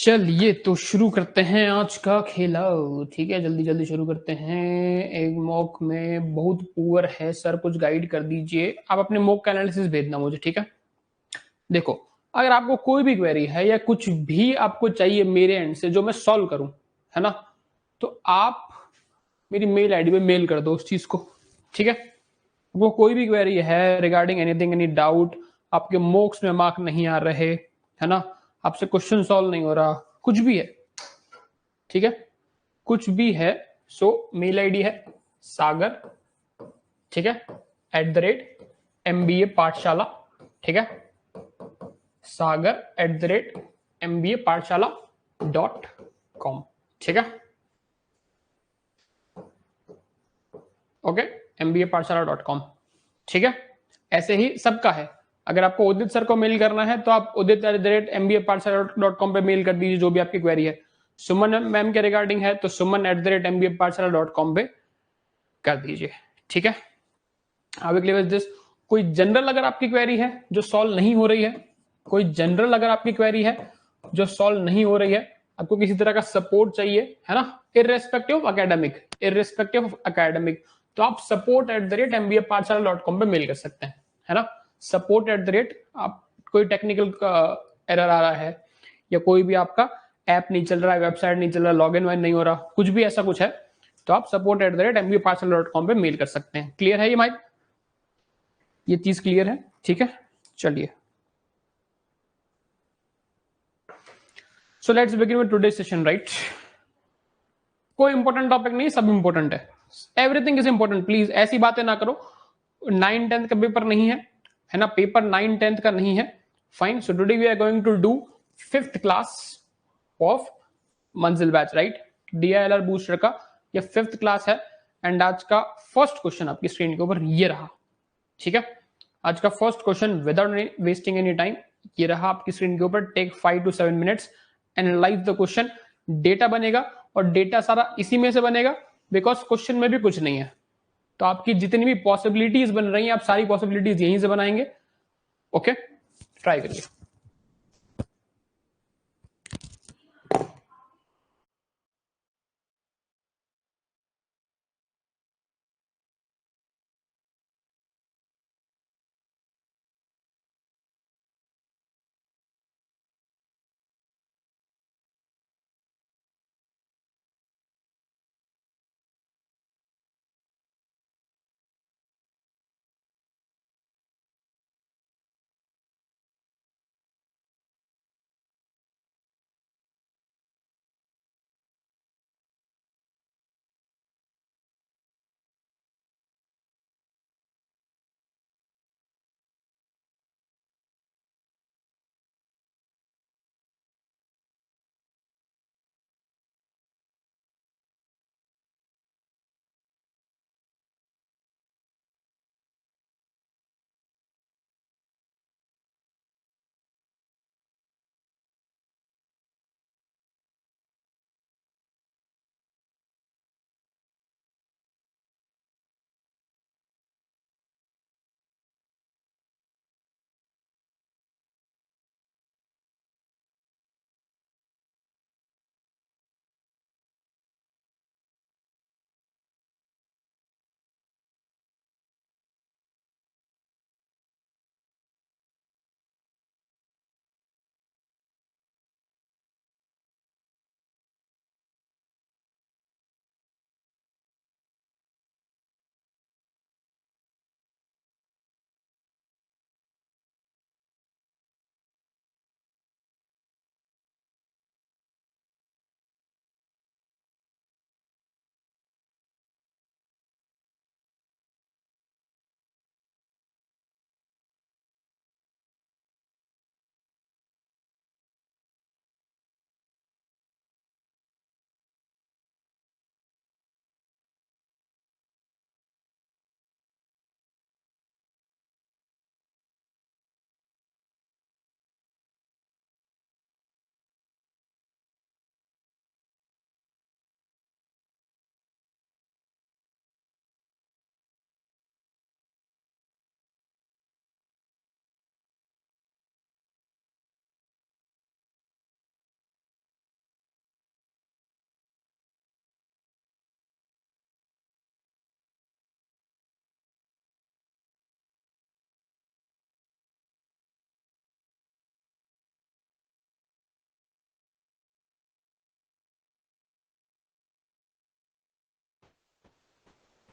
चलिए तो शुरू करते हैं आज का खेला। ठीक है, जल्दी जल्दी शुरू करते हैं। एक मॉक में बहुत पुअर है सर, कुछ गाइड कर दीजिए। आप अपने मॉक का एनालिसिस भेजना मुझे, ठीक है। देखो, अगर आपको कोई भी क्वेरी है या कुछ भी आपको चाहिए मेरे एंड से जो मैं सॉल्व करूं, है ना, तो आप मेरी मेल आईडी पे मेल कर दो उस चीज को, ठीक है। वो कोई भी क्वेरी है रिगार्डिंग एनीथिंग, एनी डाउट, आपके मॉक्स में मार्क नहीं आ रहे, है ना, आपसे क्वेश्चन सॉल्व नहीं हो रहा, कुछ भी है, ठीक है, कुछ भी है, सो मेल आईडी है सागर, ठीक है, @MBA पाठशाला, ठीक है, सागर @MBA पाठशाला .com, ठीक है, ओके, MBA पाठशाला .com, ठीक है। ऐसे ही सबका है। अगर आपको उदित सर को मेल करना है तो आप उदित@MBA पाठशाला .com पे मेल कर दीजिए जो भी आपकी क्वेरी है। सुमन मैम के रिगार्डिंग है तो सुमन @MBA पाठशाला .com पे कर दीजिए, ठीक है। How clear is this? कोई जनरल अगर आपकी क्वेरी है जो सॉल्व नहीं हो रही है, कोई जनरल अगर आपकी क्वेरी है जो सॉल्व नहीं हो रही है, आपको किसी तरह का सपोर्ट चाहिए, है ना, इररेस्पेक्टिव ऑफ एकेडमिक, तो आप support@MBA पाठशाला.com पे मेल कर सकते हैं, है ना। support@ आप कोई टेक्निकल एरर आ रहा है या कोई भी आपका ऐप नहीं चल रहा है, वेबसाइट नहीं चल रहा, लॉगिन वाइन नहीं हो रहा, कुछ भी ऐसा कुछ है, तो आप support@MBA पाठशाला.com पे मेल कर सकते हैं। क्लियर है ये माइक? ये चीज क्लियर है, ठीक है। चलिए, so let's begin with today session, right. कोई इंपॉर्टेंट टॉपिक नहीं, सब इंपॉर्टेंट है, एवरीथिंग इज इंपॉर्टेंट। प्लीज ऐसी बातें ना करो, 9-10 का पेपर नहीं है ना, पेपर 9-10 का नहीं है। Fine, so today we are going to do 5th class of Manzil batch, right. DILR booster का ये 5th क्लास है। एंड आज का फर्स्ट क्वेश्चन आपकी स्क्रीन के ऊपर ये रहा, ठीक है। आज का first question without wasting any time ये रहा आपकी स्क्रीन के ऊपर। Take 5 to 7 minutes, analyse the question. Data बनेगा और डेटा सारा इसी में से बनेगा, बिकॉज क्वेश्चन में भी कुछ नहीं है, तो आपकी जितनी भी पॉसिबिलिटीज बन रही हैं आप सारी पॉसिबिलिटीज यहीं से बनाएंगे। ओके, ट्राई करिए।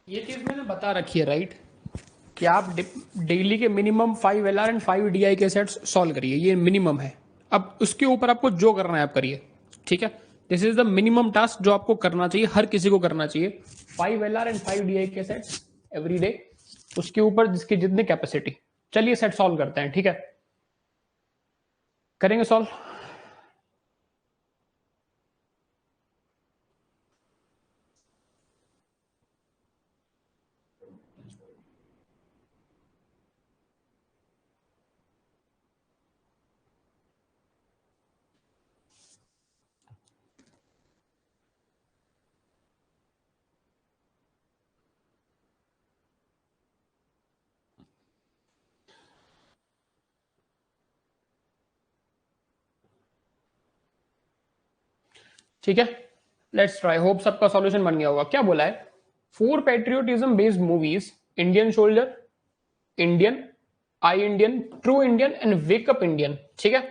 ये चीज मैंने बता रखी है राइट, कि आप डेली के मिनिमम 5 LR एंड 5 DI के सेट्स सॉल्व करिए, ये मिनिमम है। अब उसके ऊपर आपको जो करना है आप करिए, ठीक है। This is the minimum task जो आपको करना चाहिए, हर किसी को करना चाहिए। 5 LR एंड 5 DI के सेट्स एवरी डे, उसके ऊपर जिसकी जितनी कैपेसिटी। चलिए सेट सॉल्व करते हैं, ठीक है, करेंगे सॉल्व। ठीक है, लेट्स ट्राई, होप सबका सॉल्यूशन बन गया होगा। क्या बोला है? 4 patriotism based movies, Indian soldier, Indian, I Indian, true Indian and wake up Indian, ठीक है,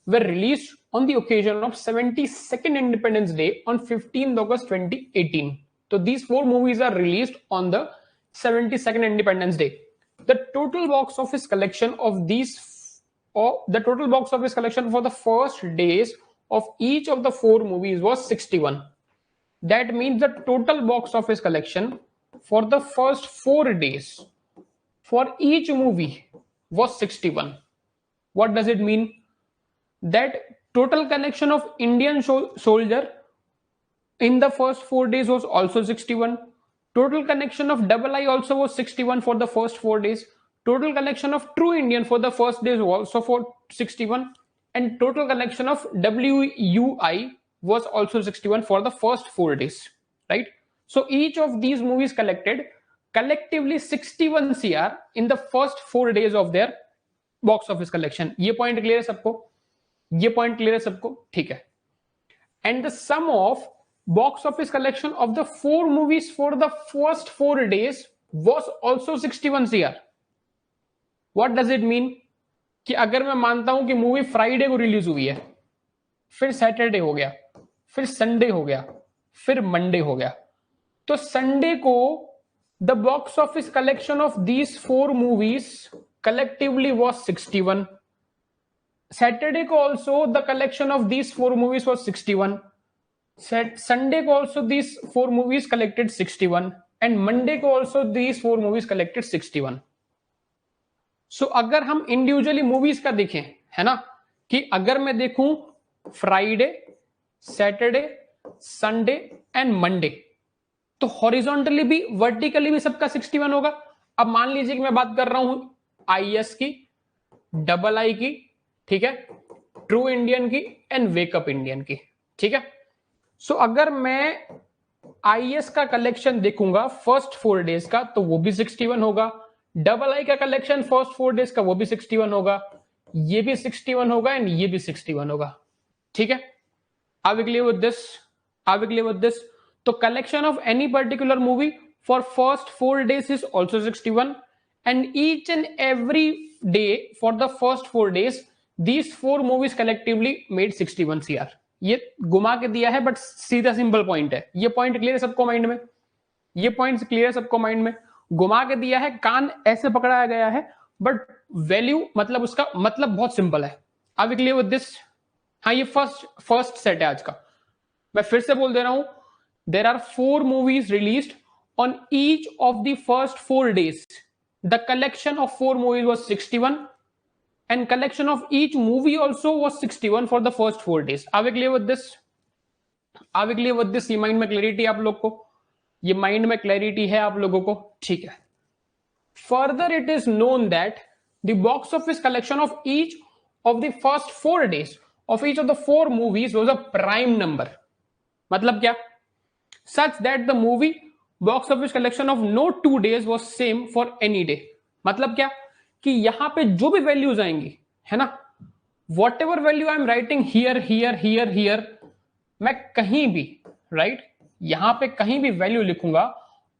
were released on the occasion of 72nd Independence Day on 15th August 2018. So these 4 movies are released on the 72nd Independence Day. The total box office collection of these, or the total box office collection for the first days of each of the 4 movies was 61. That means the total box office collection for the first 4 days for each movie was 61. What does it mean? That total collection of Indian soldier in the first 4 days was also 61. Total collection of Double I also was 61 for the first 4 days. Total collection of True Indian for the first days was also for 61. And total collection of WUI was also 61 for the first 4 days. Right? So each of these movies collected collectively 61 CR in the first 4 days of their box office collection. ये point clear है सबको? ये point clear है सबको, ठीक है। And the sum of box office collection of the 4 movies for the first 4 days was also 61 CR. What does it mean? कि अगर मैं मानता हूं कि मूवी फ्राइडे को रिलीज हुई है, फिर सैटरडे हो गया, फिर संडे हो गया, फिर मंडे हो गया, तो संडे को the box office collection of these 4 movies collectively was 61. Saturday ko also the collection of these 4 movies was 61. Sunday ko also these 4 movies collected 61, and Monday ko also these 4 movies collected 61. So अगर हम individually movies का देखें, है ना, कि अगर मैं देखूं Friday, Saturday, Sunday and Monday, तो हॉरिजॉन्टली भी वर्टिकली भी सबका 61 होगा। अब मान लीजिए कि मैं बात कर रहा हूं IS की, डबल आई की, ठीक है, ट्रू इंडियन की एंड वेकअप इंडियन की, ठीक है। सो अगर मैं IS का कलेक्शन देखूंगा फर्स्ट 4 डेज का, तो वो भी 61 होगा। डबल आई का कलेक्शन फर्स्ट 4 डेज का, वो भी 61 होगा, ये भी 61 होगा एंड ये भी 61 होगा, ठीक है। Are we clear with this? Are we clear with this? तो collection of any particular movie for first 4 days is also 61, and each and every day for the first 4 days these 4 movies collectively made 61 CR. ये घुमा के दिया है but सीधा simple point है। ये point clear है सबको माइंड में? ये पॉइंट क्लियर है सबको माइंड में? घुमा के दिया है, कान ऐसे पकड़ाया गया है, बट वैल्यू मतलब उसका मतलब बहुत सिंपल है। Are we clear with this? हाँ, ये फर्स्ट सेट है आज का। मैं फिर से बोल दे रहा हूं, there are 4 movies released on each of the first 4 days. The collection of 4 movies was 61 and collection of each movie also was 61 for the first 4 days. Are we clear with this? Are we clear with this? ये mind में clarity आप लोग को? ये mind में clarity है आप लोगों को? ठीक है। Further, it is known that the box office collection of each of the first 4 days of each of the 4 movies was a prime number. मतलब क्या? Such that the movie box office collection of no 2 days was same for any day. मतलब क्या? कि यहां पे जो भी values आएंगी, है ना, what ever value I am writing here here here here, मैं कहीं भी राइट, यहां पे कहीं भी वैल्यू लिखूंगा,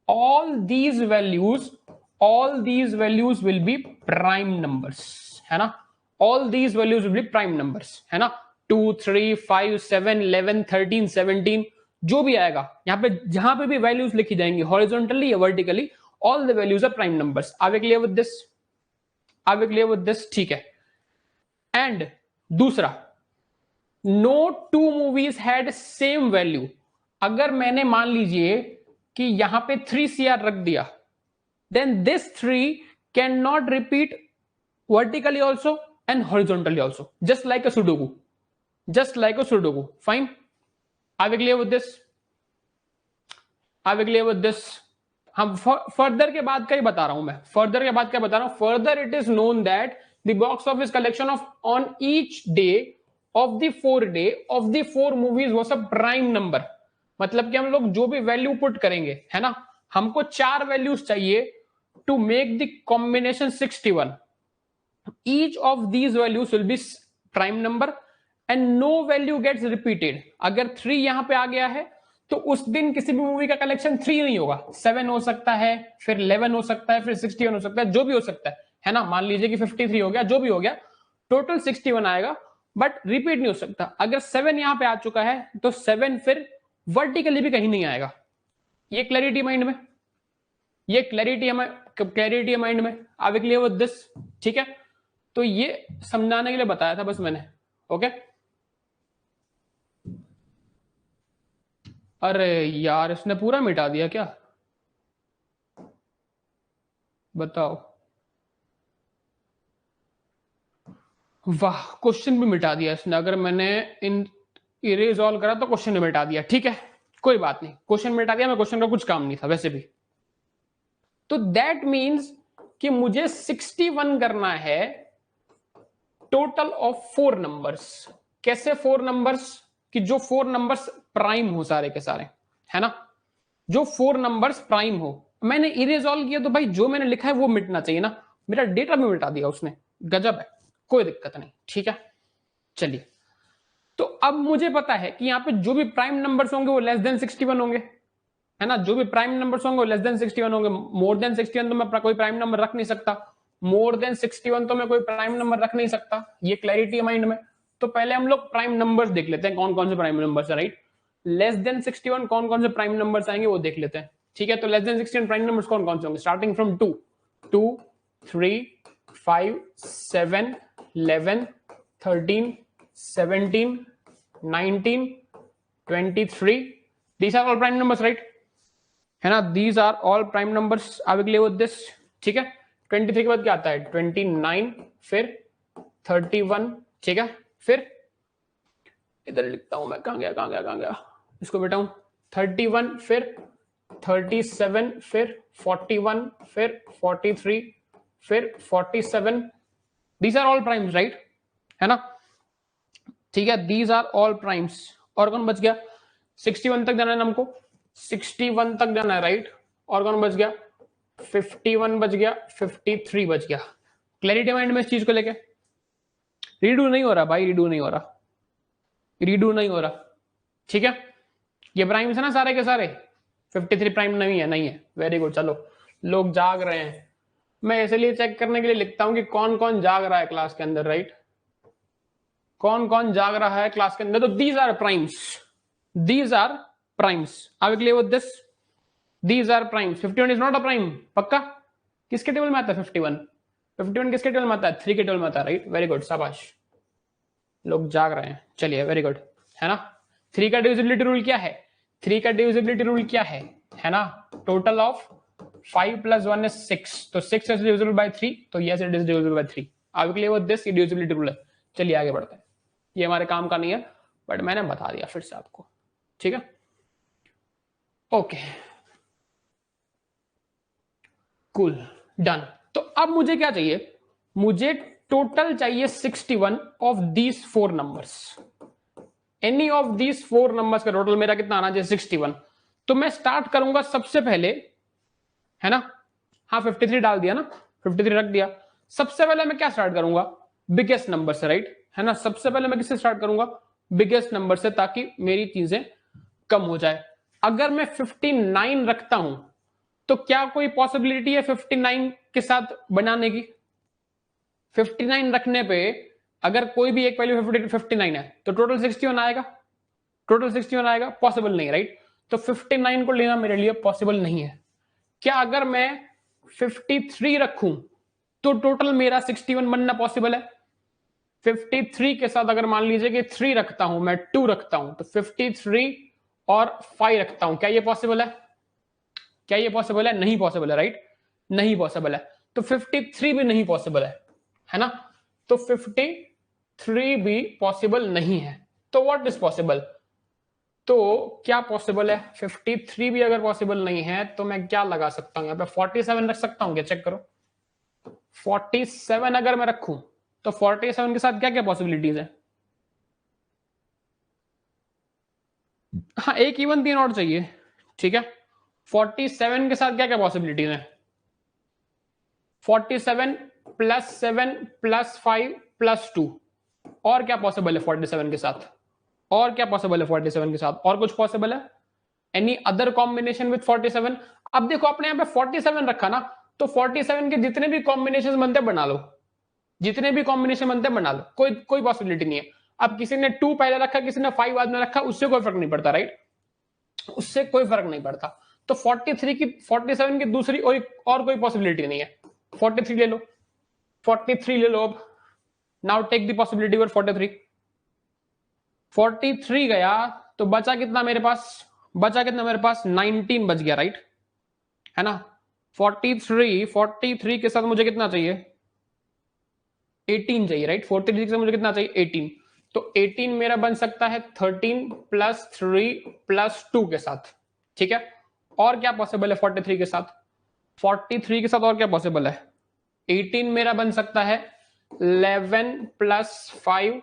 all these values will be prime numbers, है ना, all these values will be prime numbers, है ना, 2, 3, 5, 7, 11, 13, 17, जो भी आएगा यहाँ पे, जहां पे भी वैल्यूज लिखी जाएंगी हॉरिजॉन्टली या vertically, all the values are prime numbers. Are we clear with this? Are we clear with this? ठीक है। एंड दूसरा, no two movies had same value. अगर मैंने मान लीजिए कि यहां पे 3 CR रख दिया, then this 3 can not repeat vertically also and horizontally also, just like a sudoku, just like a sudoku. Fine, are we clear with this? Are we clear with this? हम फर्दर के बाद का ही बता रहा हूं मैं, फर्दर के बाद क्या बता रहा हूं। Further it is known that the box office collection of on each day of the 4 day of the 4 movies was a prime number. मतलब कि हम लोग जो भी वैल्यू पुट करेंगे, है ना, हमको 4 वैल्यूज चाहिए to make the combination 61। Each of these values will be prime number and no value gets repeated. अगर 3 यहां पे आ गया है तो उस दिन किसी भी मूवी का कलेक्शन 3 नहीं होगा, 7 हो सकता है, फिर 11 हो सकता है, फिर 61 हो सकता है, जो भी हो सकता है ना। मान लीजिए कि 53 हो गया, जो भी हो गया, टोटल 61 आएगा, बट रिपीट नहीं हो सकता। अगर 7 यहां पे आ चुका है तो 7 फिर वर्टिकली भी कहीं नहीं आएगा। ये क्लैरिटी माइंड में, ये क्लैरिटी है माइंड में। Are we clear with this? ठीक है, तो ये समझाने के लिए बताया था बस मैंने। ओके, अरे यार इसने पूरा मिटा दिया क्या? बताओ। वाह, क्वेश्चन भी मिटा दिया इसने। अगर मैंने इन इरेज ऑल करा तो क्वेश्चन मिटा दिया। ठीक है, कोई बात नहीं, क्वेश्चन मिटा दिया, मैं क्वेश्चन का कुछ काम नहीं था वैसे भी। तो दैट मीन्स कि मुझे 61 करना है टोटल ऑफ 4 नंबर्स। कैसे 4 नंबर्स? कि जो 4 नंबर्स प्राइम हो सारे के सारे, है ना, जो 4 नंबर्स प्राइम हो। मैंने इरेजॉल्व किया तो भाई जो मैंने लिखा है वो मिटना चाहिए ना, मेरा डेटा भी मिटा दिया उसने, गजब है, कोई दिक्कत नहीं। ठीक है, चलिए, तो अब मुझे पता है कि यहाँ पे जो भी प्राइम नंबर्स होंगे वो लेस देन 61 होंगे, है ना। जो भी प्राइम नंबर्स होंगे वो लेस देन 61 होंगे। मोर देन 61 तो मैं कोई प्राइम नंबर रख नहीं सकता, मोर देन 61 तो मैं कोई प्राइम नंबर रख नहीं सकता। ये क्लैरिटी है माइंड में। तो पहले हम लोग प्राइम नंबर्स देख लेते हैं, कौन कौन से प्राइम नंबर्स है, राइट। लेस देन 61 कौन कौन से प्राइम नंबर्स आएंगे वो देख लेते हैं। ठीक है, तो लेस देन 61 प्राइम नंबर्स कौन कौन से होंगे? Starting from 2, 3, 5, 7, 11, 13, 17, 19, 23, these are all prime numbers, right? है ना, these are all prime numbers. Are we clear with this? ठीक है, 23 के बाद क्या आता है? 29, फिर 31, ठीक है, फिर इधर लिखता हूं मैं, कहां गया इसको बेटा हूं। 31, फिर 37, फिर 41, फिर 43, फिर 47। These are all primes, right? है ना, ठीक है, these are all primes। और कौन बच गया? 61 तक जाना है हमको, 61 तक जाना है, राइट। और कौन बच गया? 51 बच गया, 53 बच गया। क्लैरिटी माइंड में इस चीज को लेके? रीडू नहीं हो रहा भाई, रीडू नहीं हो रहा, रीडू नहीं हो रहा। ठीक है, ये प्राइम्स है ना सारे के सारे। 53 प्राइम नहीं है, नहीं है, वेरी गुड। चलो, लोग जाग रहे हैं, मैं इसलिए चेक करने के लिए लिखता हूं कि कौन कौन जाग रहा है क्लास के अंदर, राइट। कौन कौन जाग रहा है क्लास के अंदर? तो these are primes, these are primes. Are we clear with this? These are primes. 51 is not a prime. पक्का? किसके टेबल में आता है 51? 51 किसके टेबल में आता है? 3 के टेबल में आता है, राइट। वेरी गुड, शाबाश, लोग जाग रहे हैं। चलिए, वेरी गुड, है ना। 3 का डिविजिबिलिटी रूल क्या है? 3 का डिविजिबिलिटी रूल क्या है ना, टोटल ऑफ 5 + 1 is 6, तो 6 is divisible by 3, तो yes it is divisible by 3। Are we clear with this? ये डिविजिबिलिटी रूल है। चलिए आगे बढ़ते हैं, ये हमारे काम का नहीं है, बट मैंने बता दिया फिर से आपको। ठीक है, ओके, कूल, डन। तो अब मुझे क्या चाहिए? मुझे टोटल चाहिए 61 of these 4 numbers. Any of these 4 numbers का टोटल मेरा कितना आना चाहिए? 61। तो मैं स्टार्ट करूंगा सबसे पहले, है ना, हाँ 53 डाल दिया ना, 53 रख दिया। सबसे पहले मैं क्या स्टार्ट करूंगा? बिगेस्ट नंबर से, राइट, है ना। सबसे पहले मैं किससे स्टार्ट करूंगा? बिगेस्ट नंबर से, ताकि मेरी चीजें कम हो जाए। अगर मैं 59 रखता हूं तो क्या कोई पॉसिबिलिटी है 59 के साथ बनाने की? 59 रखने पे अगर कोई भी एक वैल्यू 59 है तो टोटल 61 आएगा, टोटल 61 आएगा, पॉसिबल नहीं, राइट। तो 59 को लेना मेरे लिए पॉसिबल नहीं है। क्या अगर मैं 53 रखूं तो टोटल मेरा 61 बनना पॉसिबल है? 53 के साथ अगर मान लीजिए कि 3 रखता हूं मैं, 2 रखता हूं, तो 53 और 5 रखता हूं, क्या ये पॉसिबल है? क्या ये पॉसिबल है? नहीं पॉसिबल है, राइट, नहीं पॉसिबल है। तो 53 भी नहीं पॉसिबल है ना। तो 53 भी पॉसिबल नहीं है। तो व्हाट इज पॉसिबल? तो क्या पॉसिबल है? 53 भी अगर पॉसिबल नहीं है तो मैं क्या लगा सकता हूं? यहाँ पे 47 रख सकता हूँ क्या? चेक करो। 47 अगर मैं रखूं तो 47 के साथ क्या क्या पॉसिबिलिटीज है? हाँ, एक इवन 3 और चाहिए, ठीक है। 47 के साथ क्या क्या पॉसिबिलिटीज है? 47 प्लस 7 प्लस 5 प्लस 2। और क्या पॉसिबल है 47 के साथ? और क्या पॉसिबल है 47 के साथ? और कुछ पॉसिबल है? Any other combination with 47? अब देखो आपने यहाँ पे 47 रखा ना, तो 47 के जितने भी कॉम्बिनेशन बनते बना लो, जितने भी कॉम्बिनेशन बनते बना लो, कोई कोई पॉसिबिलिटी नहीं है। अब किसी ने 2 पहले रखा, किसी ने 5 बाद में रखा, उससे कोई फर्क नहीं पड़ता, राइट, उससे कोई फर्क नहीं पड़ता। तो 43 की 47 की दूसरी और कोई पॉसिबिलिटी नहीं है। 43 ले लो, 43 ले लो। अब now take the possibility for 43। 43 गया तो बचा कितना मेरे पास? बचा कितना मेरे पास? 19 बच गया, राइट, है ना। 43 के साथ मुझे कितना चाहिए? 18 चाहिए, राइट। 43 से मुझे कितना चाहिए? 18। तो 18 मेरा बन सकता है 13 प्लस 3 प्लस 2 के साथ, ठीक है। और क्या पॉसिबल है 43 के साथ? 43 के साथ और क्या पॉसिबल है? 18 मेरा बन सकता है 11 प्लस 5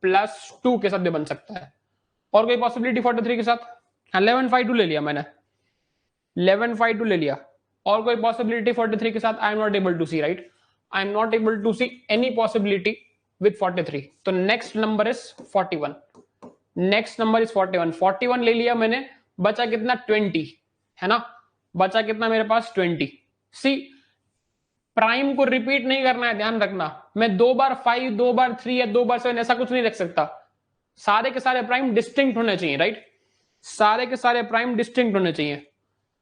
प्लस 2 के साथ भी बन सकता है। और कोई पॉसिबिलिटी 43 के साथ? हाँ, 11 5 2 ले लिया मैंने, 11 5 2 ले लिया। और कोई पॉसिबिलिटी 43 के साथ? I am not able to see, right, I am not able to see any possibility with 43। तो next number is 41। Next number is 41। 41 ले लिया मैंने, बचा कितना? 20, है ना। बचा कितना मेरे पास? 20। सी, प्राइम को रिपीट नहीं करना है, ध्यान रखना। मैं 2 बार 5, 2 बार 3 या 2 बार 7 ऐसा कुछ नहीं रख सकता। सारे के सारे प्राइम डिस्टिंक्ट होने चाहिए, राइट, सारे के सारे प्राइम डिस्टिंक्ट होने चाहिए।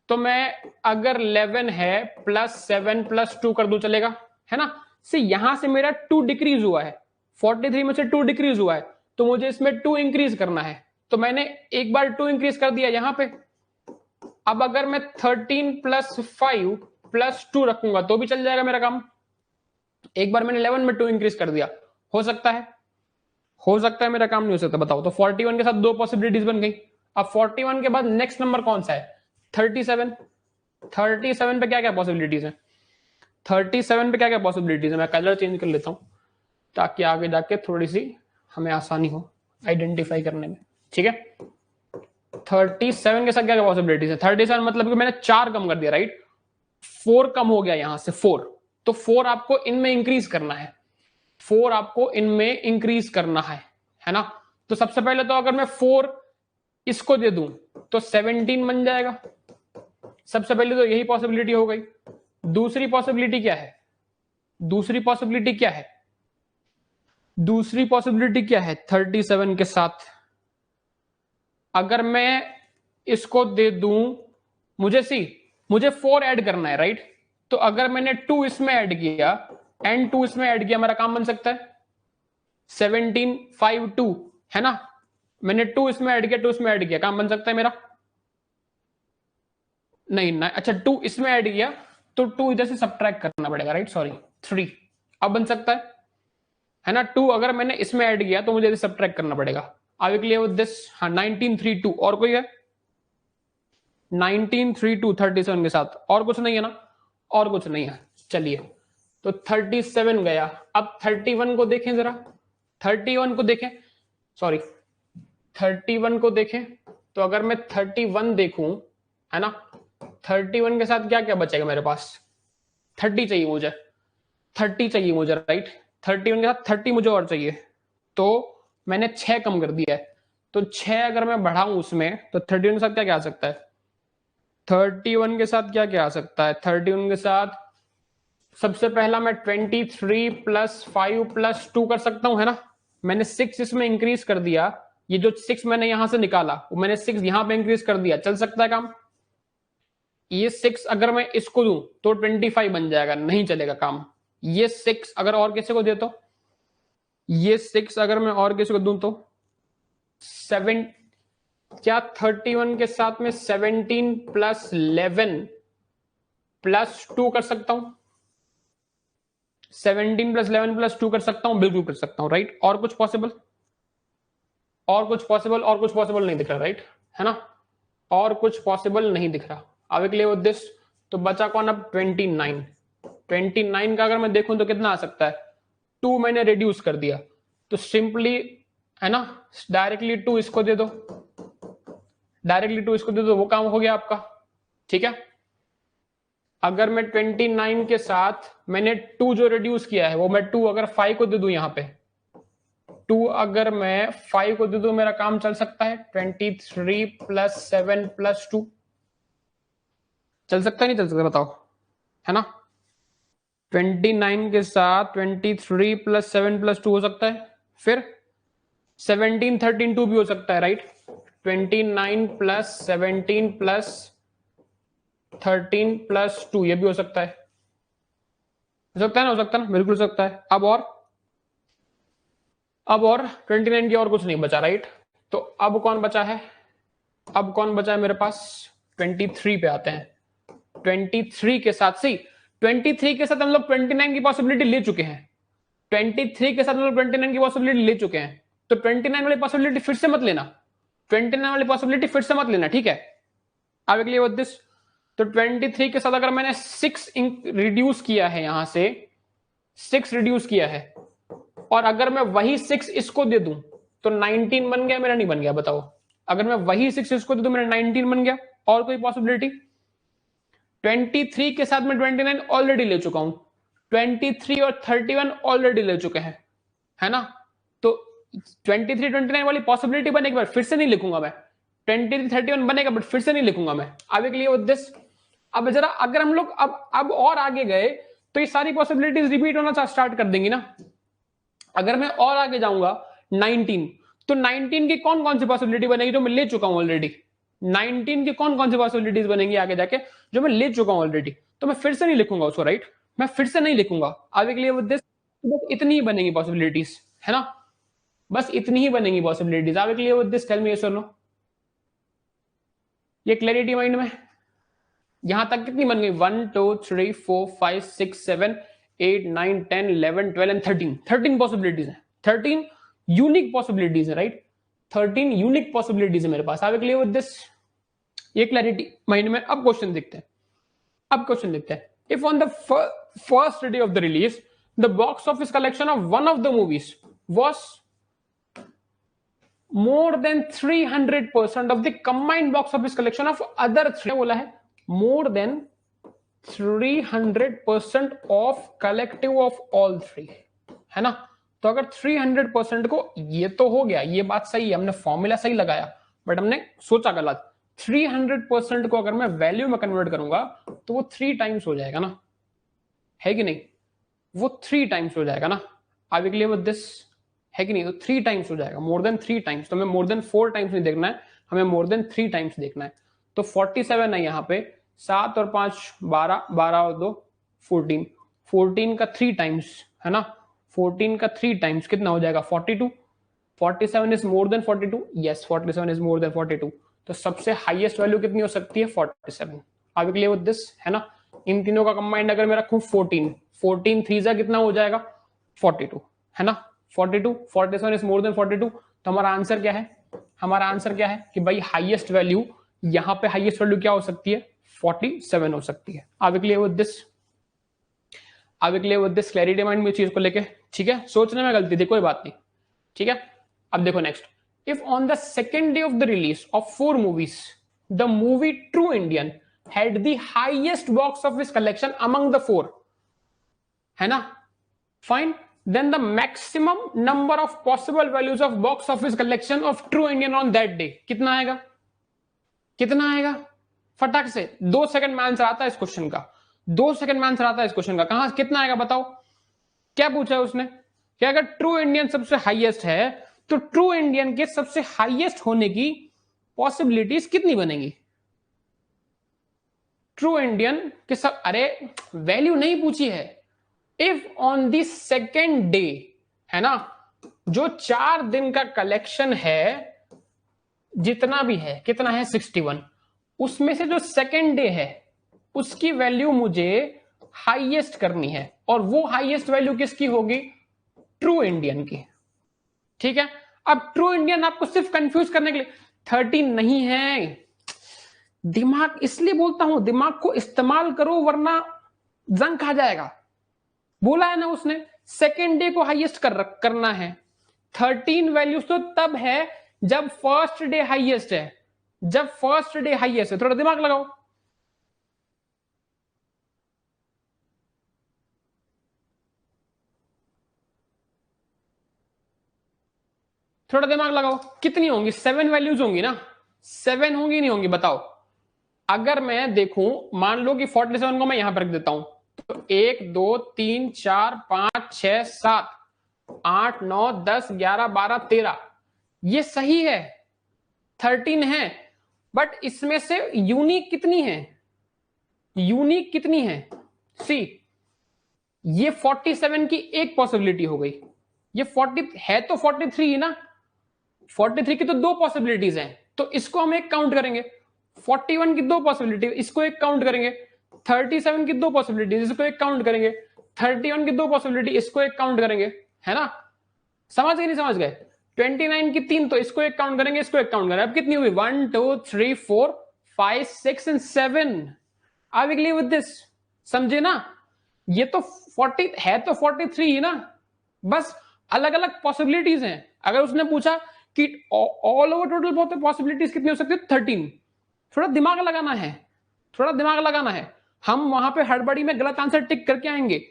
तो मैं अगर 11 है प्लस 7 प्लस 2 कर दूं, चलेगा, है ना। से यहां से मेरा 2 डिक्रीज हुआ है, 43 में से 2 डिक्रीज हुआ है, तो मुझे इसमें 2 इंक्रीज करना है। तो मैंने एक बार 2 इंक्रीज कर दिया यहां पे। अब अगर मैं 13 प्लस 5 प्लस 2 रखूंगा तो भी चल जाएगा मेरा काम। एक बार मैंने 11 में 2 इंक्रीज कर दिया, हो सकता है, हो सकता है मेरा काम नहीं हो सकता, बताओ। तो 41 के साथ 2 पॉसिबिलिटीज बन गई। अब 41 के बाद नेक्स्ट नंबर कौन सा है? 37। 37 पे क्या क्या पॉसिबिलिटीज है? 37 पे क्या क्या पॉसिबिलिटीज है? मैं कलर चेंज कर लेता हूं ताकि आगे जाके थोड़ी सी हमें आसानी हो आइडेंटिफाई करने में, ठीक है। 37 के साथ क्या क्या पॉसिबिलिटीज है? 37 मतलब कि मैंने 4 कम कर दिया, राइट, 4 कम हो गया यहां से 4। तो 4 आपको इनमें इंक्रीज करना है, 4 आपको इनमें इंक्रीज करना है ना। तो सबसे पहले तो अगर मैं 4 इसको दे दूं तो 17 बन जाएगा। सबसे पहले तो यही पॉसिबिलिटी हो गई। दूसरी पॉसिबिलिटी क्या है? दूसरी पॉसिबिलिटी क्या है? दूसरी पॉसिबिलिटी क्या है? 37 के साथ अगर मैं इसको दे दूं, मुझे 4 ऐड करना है, राइट। तो अगर मैंने 2 इसमें ऐड किया एंड 2 इसमें ऐड किया, मेरा काम बन सकता है 17 5 2, है ना। मैंने 2 इसमें ऐड किया, 2 इसमें ऐड किया, काम बन सकता है मेरा? नहीं ना, अच्छा 2 इसमें ऐड किया तो 2 इधर से सब्ट्रैक्ट करना पड़ेगा, राइट, सॉरी 3। अब बन सकता है ना। 2 अगर मैंने इसमें ऐड किया तो मुझे इधर सब्ट्रैक्ट करना पड़ेगा। I clear with this? हाँ, 19 3 2। और कोई है? 19 3 2 37 के साथ और कुछ नहीं है ना? और कुछ नहीं है, चलिए। तो 37 गया। अब 31 को देखें जरा, 31 को देखें, सॉरी 31 को देखें। तो अगर मैं 31 देखूं, है ना, 31 के साथ क्या क्या बचेगा मेरे पास? 30 चाहिए मुझे, 30 चाहिए मुझे, राइट। 31 के साथ 30 मुझे और चाहिए, तो मैंने 6 कम कर दिया है। तो 6 अगर मैं बढ़ाऊं उसमें तो 31 के साथ क्या क्या आ सकता है? 31 के साथ क्या क्या आ सकता है? 31 के साथ सबसे पहला मैं 23 प्लस 5 प्लस 2 कर सकता हूं, है ना। मैंने 6 इसमें इंक्रीज कर दिया ये जो 6 मैंने यहां से निकाला वो मैंने 6 यहां पे इंक्रीज कर दिया, चल सकता है काम। ये 6 अगर मैं इसको दूं तो 25 बन जाएगा, नहीं चलेगा काम। ये 6 अगर और किसी को दे तो, ये 6 अगर मैं और किसी को दूं तो 7, क्या 31 के साथ में 17 प्लस 11 प्लस 2 कर सकता हूं? 17 प्लस 11 प्लस 2 कर सकता हूं, बिल्कुल कर सकता हूं, राइट। और कुछ पॉसिबल? और कुछ पॉसिबल? और कुछ पॉसिबल नहीं दिख रहा, राइट, है ना। और कुछ पॉसिबल नहीं दिख रहा। अब एक लिए दिस, तो बचा कौन अब? 29। 29 का अगर मैं देखूं तो कितना आ सकता है? 2 मैंने रिड्यूस कर दिया, तो सिंपली, है ना, डायरेक्टली 2 इसको दे दो, डायरेक्टली 2 इसको दे दो, वो काम हो गया आपका, ठीक है। अगर मैं 29 के साथ मैंने 2 जो रिड्यूस किया है वो मैं 2 अगर 5 को दे दूं, यहां पे 2 अगर मैं 5 को दे दूं, मेरा काम चल सकता है। 23 प्लस 7 प्लस 2 चल सकता है, नहीं चल सकता बताओ, है ना। 29 के साथ 23 प्लस 7 प्लस 2 हो सकता है, फिर 17 13 2 भी हो सकता है, राइट। 29 प्लस 17 प्लस 13 प्लस 2 ये भी हो सकता है, हो सकता है ना, हो सकता है ना, बिल्कुल हो सकता है। अब और 29 की और कुछ नहीं बचा, राइट। तो अब कौन बचा है? अब कौन बचा है मेरे पास? 23 पे आते हैं। 23 के साथ, सी 23 के साथ हम लोग 29 की पॉसिबिलिटी ले चुके हैं। 23 के साथ हम लोग 29 की पॉसिबिलिटी ले चुके हैं, तो 29 वाली पॉसिबिलिटी फिर से मत लेना, 29 वाली पॉसिबिलिटी फिर से मत लेना, ठीक है। अब एक लिए दिस, तो 23 के साथ अगर मैंने 6 रिड्यूस किया है, यहां से 6 रिड्यूस किया है, और अगर मैं वही 6 इसको दे दूं तो 19 बन गया मेरा, नहीं बन गया बताओ। अगर मैं वही 6 इसको दे दूं मेरा 19 बन गया। और कोई पॉसिबिलिटी? 23 के साथ मैं 29 ऑलरेडी ले चुका हूं, 23 और 31 ऑलरेडी ले चुके हैं, है ना। तो 23 29 वाली पॉसिबिलिटी बनेगी, बार फिर से नहीं लिखूंगा मैं। 23 31 बनेगा बट फिर से नहीं लिखूंगा मैं। आगे के लिए उद्देश्य, अब जरा अगर हम लोग अब और आगे गए तो ये सारी पॉसिबिलिटीज रिपीट होना स्टार्ट कर देंगी ना। अगर मैं और आगे जाऊंगा 19, तो 19 की कौन कौन सी पॉसिबिलिटी बनेगी जो मैं ले चुका हूं ऑलरेडी? 19 की कौन कौन सी पॉसिबिलिटीज बनेंगी आगे जाके जो मैं ले चुका हूं ऑलरेडी? तो मैं फिर से नहीं लिखूंगा उसको, राइट, मैं फिर से नहीं लिखूंगा। आगे के लिए उद्देश्य बस इतनी ही बनेंगी पॉसिबिलिटीज, है ना, बस इतनी ही बनेंगी पॉसिबिलिटीज। आगे के लिए उद्देश्य टेल मी यस और नो। ये क्लैरिटी माइंड में? यहां तक कितनी बन गई? 1 2 3 4 5 6 7 8 9 10 11 12 एंड 13 13 पॉसिबिलिटीज है, 13 यूनिक पॉसिबिलिटीज है, राइट। 13 यूनिक पॉसिबिलिटीज है मेरे पास। आगे क्लियर विद दिस? ये क्लैरिटी माइंड में। अब क्वेश्चन देखते हैं, अब क्वेश्चन देखते हैं। If on the first day of the release the box office collection of one of the movies was more than 300% of the combined box office collection of other three, बोला है more than 300% of collective of all three, है ना। तो अगर 300% को, ये तो हो गया, ये बात सही है, हमने फॉर्मूला सही लगाया बट हमने सोचा गलत। 300% को अगर मैं वैल्यू में कन्वर्ट करूंगा तो वो 3 टाइम्स हो जाएगा ना, है कि नहीं? वो 3 टाइम्स हो जाएगा ना। आई विल विद दिस, है कि नहीं? तो 3 टाइम्स हो जाएगा, मोर देन 3 टाइम्स। तो हमें मोर देन 4 टाइम्स नहीं देखना है, हमें मोर देन 3 टाइम्स देखना है। तो 47 है यहाँ पे, 7 और 5 12, 12 और 2 14, 14 का 3 टाइम्स, है ना, 14 का 3 टाइम्स कितना हो जाएगा? 42। 47 is more then 42, yes 47 is more then 42। तो सबसे हाईएस्ट वैल्यू कितनी हो सकती है? 47। आई विल विद दिस, है ना। इन तीनों का कंबाइंड अगर मैं रखूं 14, 14 3 कितना हो जाएगा? 42, है ना। 42, 47 इज मोर देन 42। तो हमारा आंसर क्या है? हमारा आंसर क्या है कि भाई हाईएस्ट वैल्यू, यहां पे हाईएस्ट वैल्यू क्या हो सकती है? 47 हो सकती है। Are we clear with this? Are we clear with this? Clarity mind में चीज को लेके, ठीक है। सोचने में गलती थी, कोई बात नहीं, ठीक है। अब देखो next, if on the second day of the release of 4 movies the movie true Indian had the highest box office collection among the 4, है ना, fine, then the maximum number of possible values of box office collection of True Indian on that day कितना आएगा? कितना आएगा? फटाक से 2 second में answer आता है इस क्वेश्चन का, 2 सेकंड में आंसर आता है इस क्वेश्चन का। कहां कितना आएगा बताओ? क्या पूछा है उसने? कि अगर ट्रू इंडियन सबसे हाईएस्ट है तो ट्रू इंडियन के सबसे हाईएस्ट होने की पॉसिबिलिटीज कितनी बनेगी? ट्रू इंडियन के सब, अरे वैल्यू नहीं पूछी है, if on the second day, है ना, जो 4 दिन का कलेक्शन है जितना भी है, कितना है 61, उसमें से जो सेकेंड डे है उसकी वैल्यू मुझे हाईएस्ट करनी है, और वो हाईएस्ट वैल्यू किसकी होगी? ट्रू इंडियन की। ठीक है, अब ट्रू इंडियन आपको सिर्फ कंफ्यूज करने के लिए 13 नहीं है। दिमाग इसलिए बोलता हूं, दिमाग को इस्तेमाल करो वरना जंग खा जाएगा। बोला है ना उसने, सेकेंड डे को हाईएस्ट करना है। 13 वैल्यूज तो तब है जब फर्स्ट डे हाईएस्ट है, जब फर्स्ट डे हाईएस्ट है। थोड़ा दिमाग लगाओ, थोड़ा दिमाग लगाओ, कितनी होंगी? 7 वैल्यूज होंगी ना? 7 होंगी नहीं होंगी बताओ? अगर मैं देखूं, मान लो कि 47 को मैं यहां पर रख देता हूं, तो 1 2 3 4 5 6 7 8 9 10 11 12 13, ये सही है, 13 है, बट इसमें से यूनिक कितनी है? यूनिक कितनी है? सी, ये 47 की एक पॉसिबिलिटी हो गई, ये 40 है तो 43 ही ना, 43 की तो 2 पॉसिबिलिटीज हैं, तो इसको हम एक काउंट करेंगे। 41 की 2 पॉसिबिलिटी, इसको एक काउंट करेंगे। 37 की 2 पॉसिबिलिटी, इसको एक काउंट करेंगे। 31 की 2 पॉसिबिलिटी, इसको एक काउंट करेंगे, है ना? समझ गए नहीं समझ गए? 29 की 3, तो इसको एक काउंट करेंगे, इसको एक काउंट करेंगे। अब कितनी हुई? 1 2 3 4 5 6 and 7। Are we clear with this? समझे ना? ये तो 40 है तो 43 ही ना, बस अलग अलग पॉसिबिलिटीज हैं। अगर उसने पूछा कि ऑल ओवर टोटल पॉसिबिलिटीज कितनी हो सकती है, 13। थोड़ा दिमाग लगाना है, थोड़ा दिमाग लगाना है। हम वहां पे हड़बड़ी में गलत आंसर टिक करके आएंगे,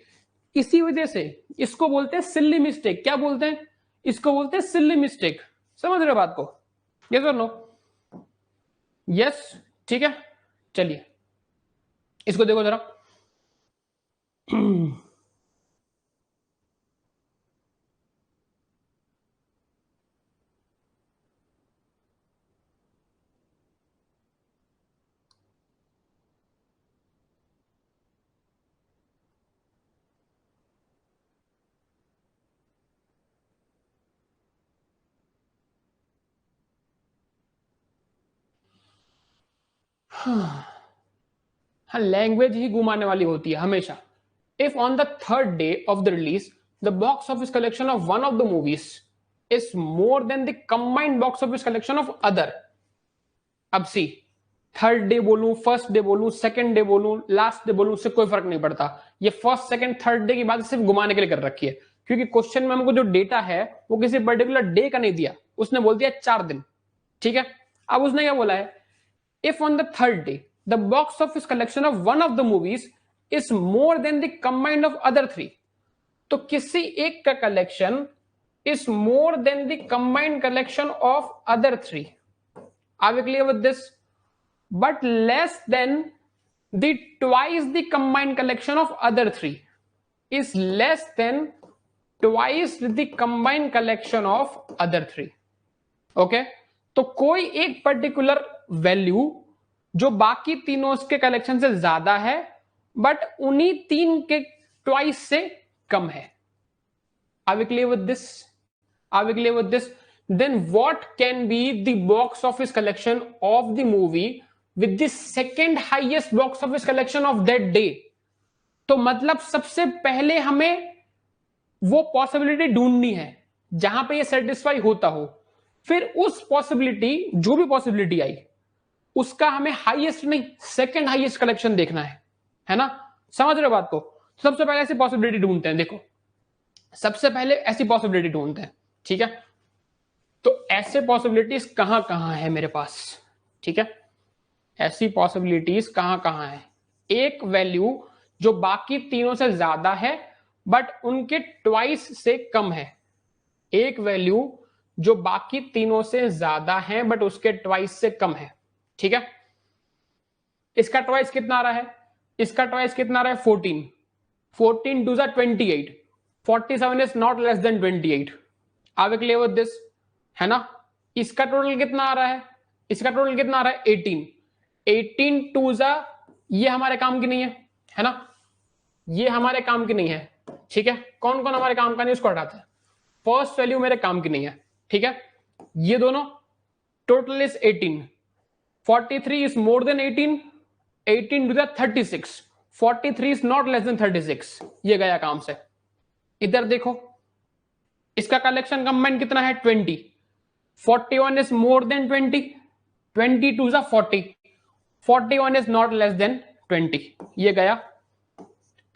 इसी वजह से इसको बोलते हैं सिल्ली मिस्टेक। क्या बोलते हैं? इसको बोलते हैं सिल्ली मिस्टेक। समझ रहे हो बात को? यस और नो? यस, ठीक है, चलिए इसको देखो जरा। हाँ, लैंग्वेज ही घुमाने वाली होती है हमेशा। If on the third day of the release the box office collection of one of the movies is more then the combined box office collection of other. अब सी, थर्ड डे बोलूं, फर्स्ट डे बोलूं, second day बोलूं, last day बोलूं, उससे कोई फर्क नहीं पड़ता। ये फर्स्ट सेकंड थर्ड डे की बात सिर्फ घुमाने के लिए कर रखी है, क्योंकि क्वेश्चन में हमको जो डेटा है वो किसी पर्टिकुलर डे का नहीं दिया, उसने बोल दिया 4 दिन। ठीक है, अब उसने क्या बोला है? If on the third day the box office collection of one of the movies is more than the combined of other 3, तो किसी एक का collection is more than the combined collection of other 3. Are we clear with this? But less than the twice the combined collection of other 3 is less than twice the combined collection of other 3. Okay? तो कोई एक particular value जो बाकी तीनों के collection से ज्यादा है बट उन्हीं 3 के ट्वाइस से कम है। Are we clear with this? Are we clear with this? Then what can be the box office collection of the movie with the second highest box office collection of that day? तो मतलब सबसे पहले हमें वो possibility ढूंढनी है जहां पे ये सेटिस्फाई होता हो, फिर उस पॉसिबिलिटी, जो भी पॉसिबिलिटी आई, उसका हमें हाईएस्ट नहीं सेकंड हाईएस्ट कलेक्शन देखना है ना? समझ रहे हो बात को? सबसे पहले ऐसी पॉसिबिलिटी ढूंढते हैं। देखो, सबसे पहले ऐसी पॉसिबिलिटी ढूंढते हैं, ठीक है? तो ऐसे पॉसिबिलिटीज कहां कहां है मेरे पास? ठीक है, ऐसी पॉसिबिलिटीज कहां कहां है? एक वैल्यू जो बाकी तीनों से ज्यादा है बट उनके ट्वाइस से कम है। एक वैल्यू जो बाकी तीनों से ज्यादा है बट उसके ट्वाइस से कम है। ठीक है, इसका ट्वाइस कितना आ रहा है? इसका ट्वाइस कितना आ रहा है? 14। 14 2 28। 47 is not less than 28। Are we clear with this? है ना। इसका टोटल कितना आ रहा है, इसका टोटल कितना आ रहा है 18, 18 टू जा, ये हमारे काम की नहीं है ना, ये हमारे काम की नहीं है, ठीक है। कौन कौन हमारे काम का नहीं, उसको हटाते हैं। फर्स्ट वैल्यू मेरे काम की नहीं है, ठीक है। ये दोनों total is 18, 43 is more than 18, 18 two the 36, 43 is not less than 36, ये गया काम से। इधर देखो, इसका कलेक्शन कंबाइंड कितना है 20, 41 is more than 20, 20 two the 40, 41 is not less than 20, ये गया।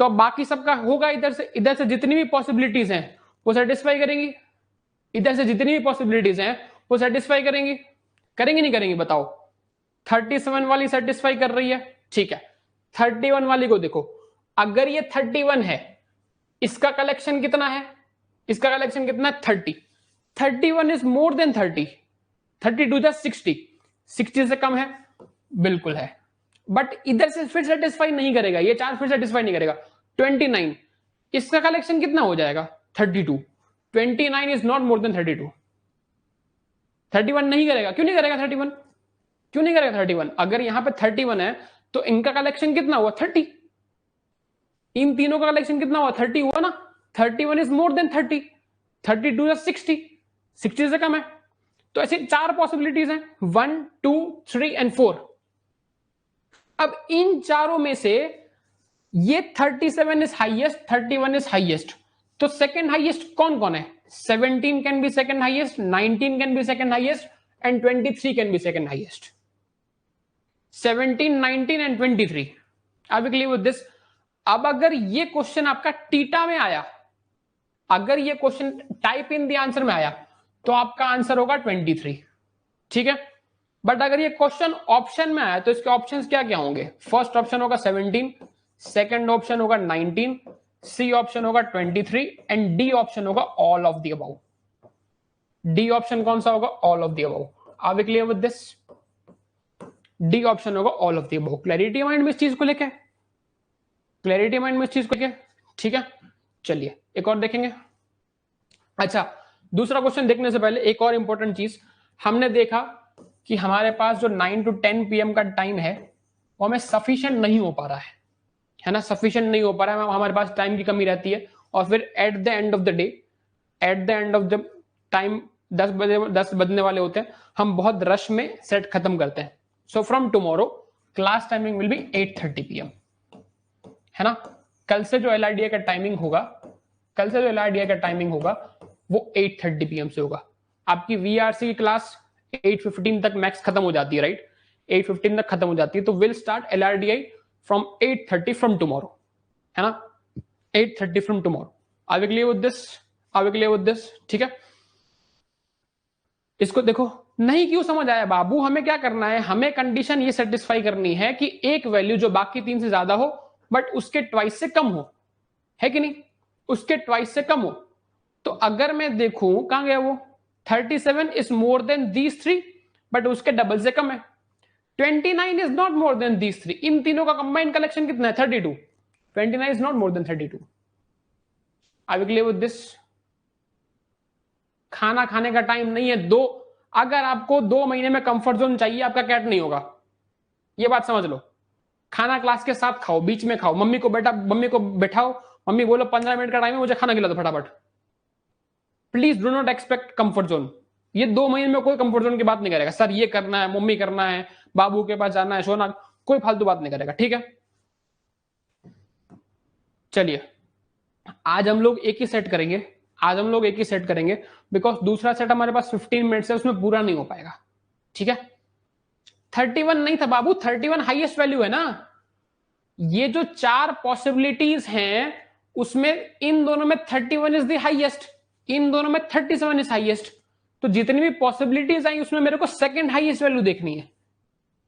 तो अब बाकी सबका होगा, इधर से जितनी भी पॉसिबिलिटीज हैं वो सेटिस्फाई करेंगी, इधर से जितनी भी पॉसिबिलिटीज हैं वो सेटिस्फाई करेंगी, करेंगी नहीं करेंगी बताओ। 37 वाली सेटिस्फाई कर रही है, ठीक है। 31 वाली को देखो, अगर ये 31 है, इसका कलेक्शन कितना है, इसका कलेक्शन कितना है 30, 31 is more than 30, 30 two the 60, 60 से कम है, बिल्कुल है। बट इधर से फिर सेटिस्फाई नहीं करेगा, ये चार फिर सेटिस्फाई नहीं करेगा। 29, इसका कलेक्शन कितना हो जाएगा 32, 29 इज नॉट मोर देन 32, 31 नहीं करेगा। क्यों नहीं करेगा 31, क्यों नहीं करेगा 31? अगर यहां पे 31 है तो इनका कलेक्शन कितना हुआ 30, इन तीनों का कलेक्शन कितना हुआ 30 हुआ ना। 31 इज मोर देन 30, 32 इज 60, 60 से कम है। तो ऐसे चार पॉसिबिलिटीज हैं, 1 2 3 एंड 4। अब इन चारों में से ये 37 इज हाईएस्ट, 31 इज हाईएस्ट, तो सेकंड हाईएस्ट कौन कौन है? 17 can be second highest, 19 can be second highest and 23 can be second highest. 17, 19 and 23। Are we clear with this? अब अगर ये क्वेश्चन आपका टीटा में आया, अगर ये question type in the answer में आया, तो आपका आंसर होगा 23, ठीक है। बट अगर ये क्वेश्चन ऑप्शन में आया तो इसके ऑप्शंस क्या क्या होंगे? फर्स्ट ऑप्शन होगा 17, सेकंड ऑप्शन होगा 19, सी ऑप्शन होगा 23 एंड डी ऑप्शन होगा all of the above. D option कौन सा होगा? All of the above. Are we clear with this? D option होगा all of the above. Clarity mind में इस चीज को लेके, क्लैरिटी माइंड में इस चीज को लेके, ठीक है। चलिए एक और देखेंगे। अच्छा, दूसरा क्वेश्चन देखने से पहले एक और इंपॉर्टेंट चीज, हमने देखा कि हमारे पास जो 9 to 10 PM का टाइम है वो हमें सफिशिएंट नहीं हो पा रहा है ना, सफिशिएंट नहीं हो पा रहा है, हमारे पास टाइम की कमी रहती है। और फिर at the end of the day, at the end of the time 10 बजने वाले होते हैं, हम बहुत रश में सेट खत्म करते हैं। So from tomorrow class timing will be 8:30 PM, है ना। कल से जो LRDA का टाइमिंग होगा, कल से जो LRDA का टाइमिंग होगा वो 8:30 PM से होगा। आपकी VRC की क्लास 8:15 तक मैक्स खत्म हो जाती है, राइट? 8:15 तक खत्म हो जाती है, तो will start LRDI from 8:30 from tomorrow, है ना, 8:30 from tomorrow. Are we clear with this? Are we clear with this? ठीक है। इसको देखो, नहीं क्यों समझ आया बाबू? हमें क्या करना है, हमें कंडीशन ये सेटिस्फाई करनी है कि एक वैल्यू जो बाकी तीन से ज्यादा हो बट उसके ट्वाइस से कम हो, है कि नहीं? उसके ट्वाइस से कम हो। तो अगर मैं देखूं, कहां गया वो? 37 is more than these three but उसके डबल से कम है। 29 is not more than these three, इन तीनों का कंबाइंड कलेक्शन कितना है 32, 29 is not more than 32। I will clear with this? खाना खाने का टाइम नहीं है दो, अगर आपको 2 महीने में कंफर्ट जोन चाहिए, आपका कैट नहीं होगा, ये बात समझ लो। खाना क्लास के साथ खाओ, बीच में खाओ, मम्मी को बैठाओ, मम्मी बोलो 15 मिनट का टाइम है, मुझे खाना खिला दो फटाफट। Please do not expect comfort zone. ये 2 महीने में कोई कंफर्ट जोन की बात नहीं करेगा, सर ये करना है, मम्मी करना है, बाबू के पास जाना है, सोना, कोई फालतू बात नहीं करेगा, ठीक है। चलिए आज हम लोग एक ही सेट करेंगे, आज हम लोग एक ही सेट करेंगे, बिकॉज दूसरा सेट हमारे पास 15 मिनट है, उसमें पूरा नहीं हो पाएगा, ठीक है। 31 नहीं था बाबू, 31 हाईएस्ट वैल्यू है ना। ये जो 4 पॉसिबिलिटीज हैं उसमें इन दोनों में 31 इज द हाईएस्ट, इन दोनों में 37 इज हाईएस्ट। तो जितनी भी पॉसिबिलिटीज आई उसमें मेरे को सेकंड हाईएस्ट वैल्यू देखनी है,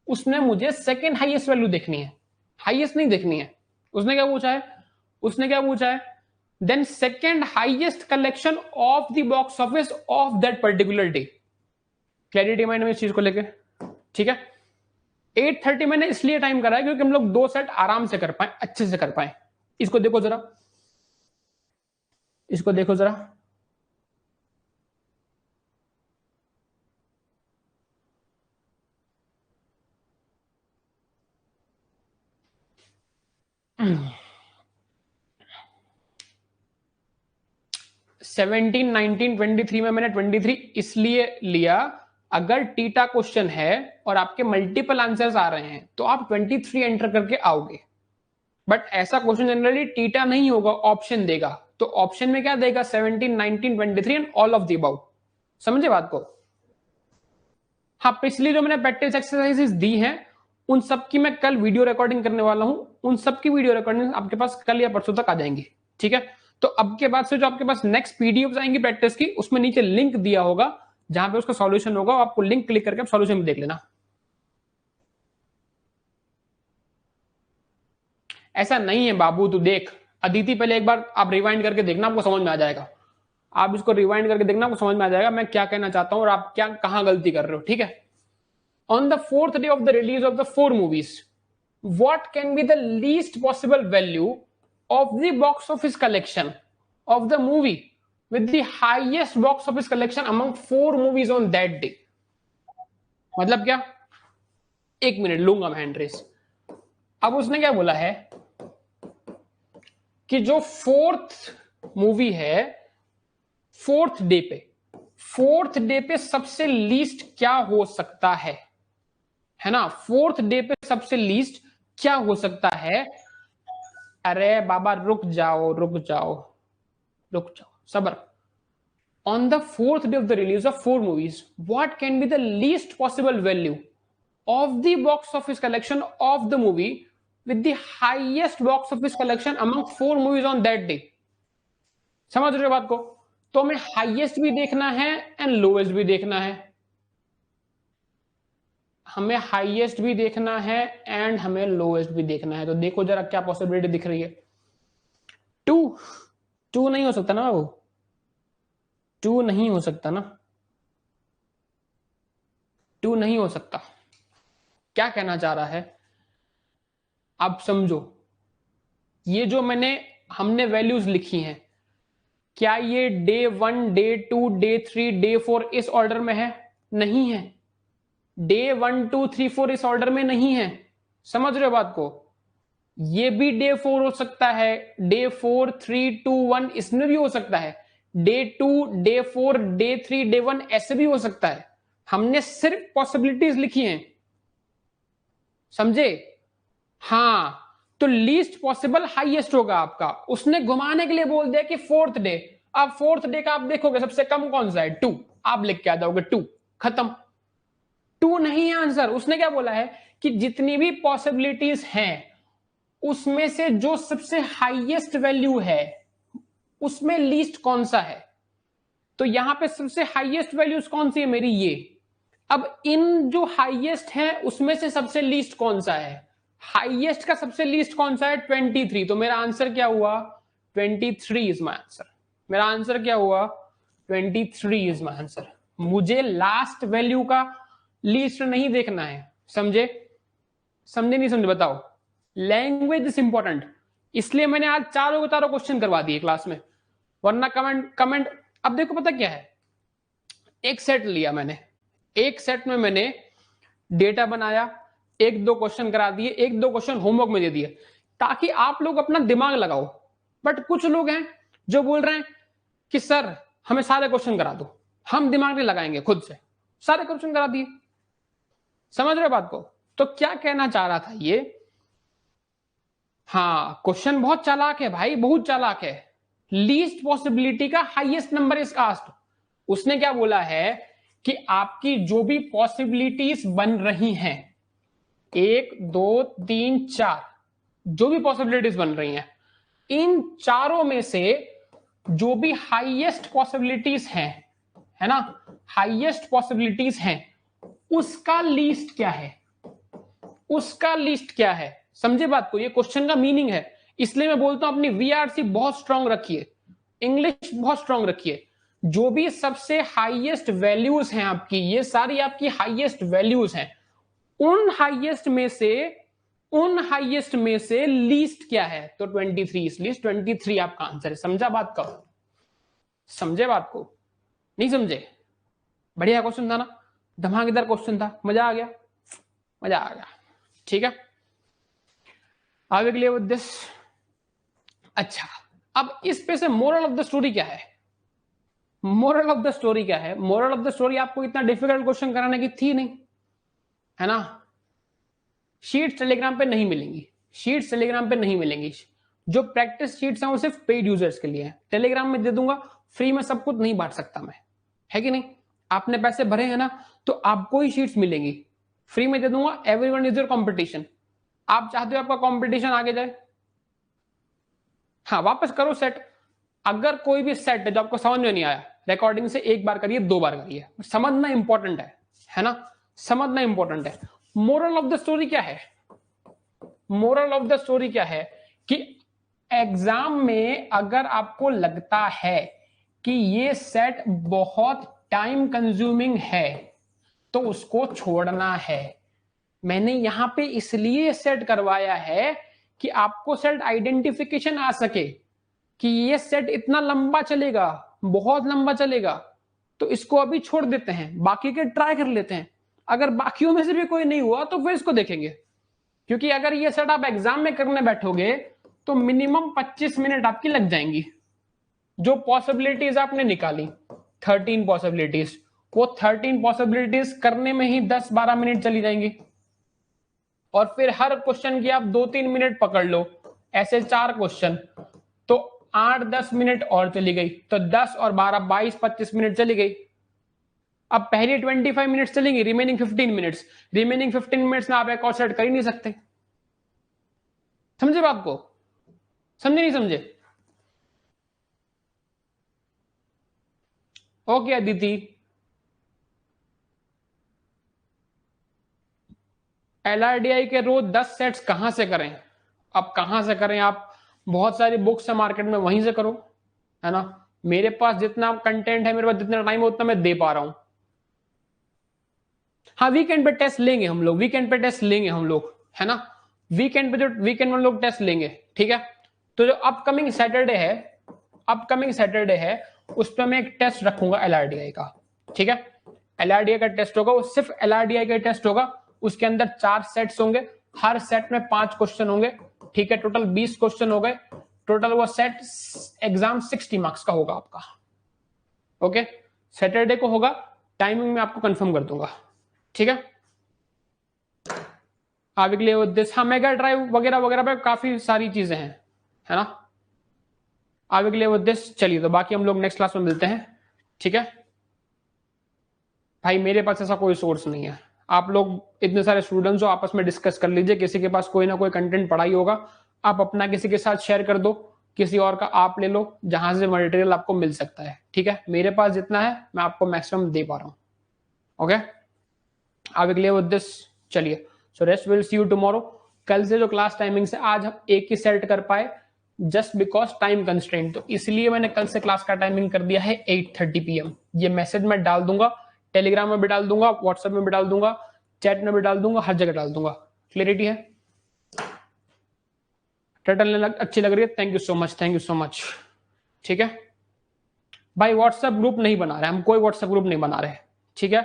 उसमें मुझे सेकंड हाईएस्ट वैल्यू देखनी है, हाईएस्ट नहीं देखनी है। उसने क्या पूछा है? उसने क्या पूछा है? Then second highest collection of the box office of that particular day. Clarity mind में इस चीज को लेके, ठीक है। 8:30 मैंने इसलिए टाइम करा है क्योंकि हम लोग 2 सेट आराम से कर पाए, अच्छे से कर पाए। इसको देखो जरा, इसको देखो जरा, 17, 19, 23 में मैंने 23 इसलिए लिया, अगर टीटा क्वेश्चन है और आपके मल्टीपल आंसर्स आ रहे हैं तो आप 23 एंटर करके आओगे। बट ऐसा क्वेश्चन जनरली टीटा नहीं होगा, ऑप्शन देगा। तो ऑप्शन में क्या देगा? 17, 19, 23 and all of the about. समझे बात को? हाँ, पिछली जो मैंने प्रैक्टिस एक्सरसाइजेस दी हैं उन सब की मैं कल वीडियो रिकॉर्डिंग करने वाला हूं। उन सब की वीडियो रिकॉर्डिंग आपके पास कल या परसों तक आ जाएंगी। ठीक है, तो अब के बाद से जो आपके पास नेक्स्ट पीडीएफ आएंगी प्रैक्टिस की, उसमें नीचे लिंक दिया होगा जहां पे उसका सॉल्यूशन होगा, आपको लिंक क्लिक करके आप सॉल्यूशन भी देख लेना। ऐसा नहीं है बाबू, तू देख अदिति, पहले एक बार आप रिवाइंड करके देखना, आपको समझ में आ जाएगा। आप इसको रिवाइंड करके देखना, आपको समझ में आ जाएगा मैं क्या कहना चाहता हूं और आप क्या कहां गलती कर रहे हो। ठीक है, on the fourth day of the release of the 4 movies, what can be the least possible value of the box office collection of the movie with the highest box office collection among 4 movies on that day? मतलब क्या? एक minute लूंगा मैं hand raise. अब उसने क्या बोला है कि जो फोर्थ मूवी है, फोर्थ डे पे सबसे लीस्ट क्या हो सकता है ना? फोर्थ डे पे सबसे लीस्ट क्या हो सकता है? अरे बाबा रुक जाओ सबर। On the fourth day of the release of 4 movies, what can be the least possible value of the box office collection of the movie with the highest box office collection among 4 movies on that day? समझ रहे हो बात को? तो हमें highest भी देखना है एंड लोएस्ट भी देखना है। हमें हाईएस्ट भी देखना है एंड हमें लोएस्ट भी देखना है। तो देखो जरा क्या पॉसिबिलिटी दिख रही है। 2 नहीं हो सकता ना वो, 2 नहीं हो सकता ना, 2 नहीं हो सकता। क्या कहना चाह रहा है आप समझो, ये जो हमने वैल्यूज लिखी हैं, क्या ये डे 1, डे 2, डे 3, डे 4 इस ऑर्डर में है? नहीं है। डे 1, 2, 3, 4 इस ऑर्डर में नहीं है। समझ रहे हो बात को? ये भी डे 4 हो सकता है, डे 4, 3, 2, 1 इसमें भी हो सकता है, डे 2, डे 4, डे 3, डे 1 ऐसे भी हो सकता है। हमने सिर्फ पॉसिबिलिटीज लिखी हैं, समझे? हाँ, तो लीस्ट पॉसिबल हाईएस्ट होगा आपका। उसने घुमाने के लिए बोल दिया कि फोर्थ डे। अब फोर्थ डे का आप देखोगे सबसे कम कौन सा है? 2। आप लिख के आ जाओगे 2, खत्म। 2 नहीं है आंसर। उसने क्या बोला है कि जितनी भी पॉसिबिलिटीज हैं उसमें से जो सबसे हाईएस्ट वैल्यू है उसमें लीस्ट कौन सा है। तो यहां पे सबसे हाईएस्ट वैल्यूज कौन सी है मेरी? ये। अब इन जो हाईएस्ट है उसमें से सबसे लीस्ट कौन सा है? हाईएस्ट का सबसे लीस्ट कौन सा है? 23। तो मेरा आंसर क्या हुआ? 23 इज माई आंसर। मेरा आंसर क्या हुआ? 23 इज माई आंसर। मुझे लास्ट वैल्यू का लीस्ट नहीं देखना है। समझे? समझे नहीं समझे बताओ? लैंग्वेज इज इंपॉर्टेंट, इसलिए मैंने आज चारों के चारों क्वेश्चन करवा दिए क्लास में, वरना कमेंट। अब देखो पता क्या है, एक सेट लिया मैंने, एक सेट में मैंने डेटा बनाया, 1-2 क्वेश्चन करा दिए, 1-2 क्वेश्चन होमवर्क में दे दिए, ताकि आप लोग अपना दिमाग लगाओ। बट कुछ लोग हैं जो बोल रहे हैं कि सर हमें सारे क्वेश्चन करा दो, हम दिमाग नहीं लगाएंगे, खुद से सारे क्वेश्चन करा दिए। समझ रहे बात को? तो क्या कहना चाह रहा था ये? हाँ, क्वेश्चन बहुत चालाक है भाई, बहुत चालाक है। लीस्ट पॉसिबिलिटी का हाईएस्ट नंबर इज आस्क्ड। उसने क्या बोला है कि आपकी जो भी पॉसिबिलिटीज बन रही हैं, 1, 2, 3, 4 जो भी पॉसिबिलिटीज बन रही हैं, इन चारों में से जो भी हाईएस्ट पॉसिबिलिटीज हैं, है ना, हाईएस्ट पॉसिबिलिटीज हैं, उसका लीस्ट क्या है? उसका लिस्ट क्या है? समझे बात को? ये क्वेश्चन का मीनिंग है। इसलिए मैं बोलता हूं अपनी वीआरसी बहुत स्ट्रांग रखिए, इंग्लिश बहुत स्ट्रांग रखिए। जो भी सबसे हाईएस्ट वैल्यूज हैं आपकी, ये सारी आपकी हाईएस्ट वैल्यूज हैं, उन हाईएस्ट में से लीस्ट क्या है? तो 23, इसलिए 23 आपका आंसर है। समझा बात का? समझे बात को? नहीं समझे? बढ़िया क्वेश्चन था ना, धमाकेदार क्वेश्चन था, मजा आ गया, मजा आ गया। ठीक है, are we clear with this? अच्छा, अब इस पे से मोरल ऑफ द स्टोरी क्या है? मोरल ऑफ द स्टोरी क्या है? मोरल ऑफ द स्टोरी आपको इतना डिफिकल्ट क्वेश्चन कराने की थी नहीं, है ना? शीट्स टेलीग्राम पे नहीं मिलेंगी, शीट्स टेलीग्राम पे नहीं मिलेंगी। जो प्रैक्टिस शीट्स हैं वो सिर्फ पेड यूजर्स के लिए है। टेलीग्राम में दे दूंगा, फ्री में सब कुछ नहीं बांट सकता मैं, है कि नहीं? आपने पैसे भरे हैं ना, तो आपको ही शीट्स मिलेंगी, फ्री में दे दूंगा। Everyone is your competition. आप चाहते हो आपका कंपटीशन आगे जाए? हाँ, वापस करो सेट। अगर कोई भी सेट है जो आपको समझ में नहीं आया, रिकॉर्डिंग से एक बार करिए, 2 बार करिए, समझना इंपॉर्टेंट है ना? समझना इंपॉर्टेंट है। मोरल ऑफ द स्टोरी क्या है? मोरल ऑफ द स्टोरी क्या है कि एग्जाम में अगर आपको लगता है कि ये सेट बहुत टाइम कंज्यूमिंग है तो उसको छोड़ना है। मैंने यहां पे इसलिए सेट करवाया है कि आपको सेट आइडेंटिफिकेशन आ सके कि ये सेट इतना लंबा चलेगा, बहुत लंबा चलेगा, तो इसको अभी छोड़ देते हैं, बाकी के ट्राई कर लेते हैं। अगर बाकियों में से भी कोई नहीं हुआ तो फिर इसको देखेंगे, क्योंकि अगर ये सेट आप एग्जाम में करने बैठोगे तो मिनिमम 25 मिनट आपकी लग जाएंगी। जो पॉसिबिलिटीज आपने निकाली 13 पॉसिबिलिटीज, वो 13 पॉसिबिलिटीज करने में ही 10-12 मिनट चली जाएंगी। और फिर हर क्वेश्चन की आप 2-3 मिनट पकड़ लो, ऐसे 4 क्वेश्चन, तो 8-10 मिनट और चली गई, तो 10 और 12 22-25 मिनट चली गई। अब पहली 25 मिनट्स चलेंगी, रिमेनिंग 15 मिनट्स, रिमेनिंग 15 मिनट्स में आप एक और सेट कर ही नहीं सकते। समझे बात को? समझे नहीं समझे? ओके अदिति। एलआरडीआई के रोज 10 सेट्स कहां से करें? अब कहां से करें? आप बहुत सारी बुक्स है मार्केट में, वहीं से करो, है ना? मेरे पास जितना कंटेंट है, मेरे पास जितना टाइम है उतना मैं दे पा रहा हूं। हाँ, वीकेंड पे टेस्ट लेंगे हम लोग, वीकेंड पे टेस्ट लेंगे हम लोग, है ना? वीकेंड पे, जो वीकेंड में लोग टेस्ट लेंगे, ठीक है? तो जो अपकमिंग सैटरडे है, अपकमिंग सैटरडे है, उस पर मैं एक टेस्ट रखूंगा एलआरडीआई का, ठीक है? एलआरडीआई का टेस्ट होगा, वो सिर्फ एलआरडीआई का टेस्ट होगा। उसके अंदर 4 सेट्स होंगे, हर सेट में 5 क्वेश्चन होंगे, ठीक है? टोटल 20 क्वेश्चन हो गए। टोटल वो सेट एग्जाम 60 मार्क्स का होगा आपका। ओके, सैटरडे को होगा, टाइमिंग में आपको कंफर्म कर दूंगा, ठीक है? आप के लिए दिस, हाँ, मेगा ड्राइव वगैरह वगैरह पे काफी सारी चीजें हैं, है ना? आप के लिए दिस। चलिए, तो बाकी हम लोग नेक्स्ट क्लास में मिलते हैं, ठीक है? भाई मेरे पास ऐसा कोई सोर्स नहीं है, आप लोग इतने सारे स्टूडेंट्स हो, आपस में डिस्कस कर लीजिए, किसी के पास कोई ना कोई कंटेंट पढ़ा ही होगा, आप अपना किसी के साथ शेयर कर दो, किसी और का आप ले लो, जहां से मटेरियल आपको मिल सकता है, ठीक है? मेरे पास जितना है मैं आपको मैक्सिमम दे पा रहा हूँ। ओके, आप क्लियर विद दिस? चलिए, so rest, will see you tomorrow. कल से जो क्लास टाइमिंग से आज हम एक ही सेट कर पाए, जस्ट बिकॉज टाइम कंस्ट्रेंट, तो इसलिए मैंने कल से क्लास का टाइमिंग कर दिया है 8:30 PM। ये मैसेज मैं डाल दूंगा, टेलीग्राम में भी डाल दूंगा, व्हाट्सएप में भी डाल दूंगा, चैट में भी डाल दूंगा, हर जगह डाल दूंगा। क्लियरिटी है? टाइटल अच्छी लग रही है? Thank you so much, thank you so much, ठीक है भाई। व्हाट्सएप ग्रुप नहीं बना रहे हम, कोई व्हाट्सएप ग्रुप नहीं बना रहे, ठीक है?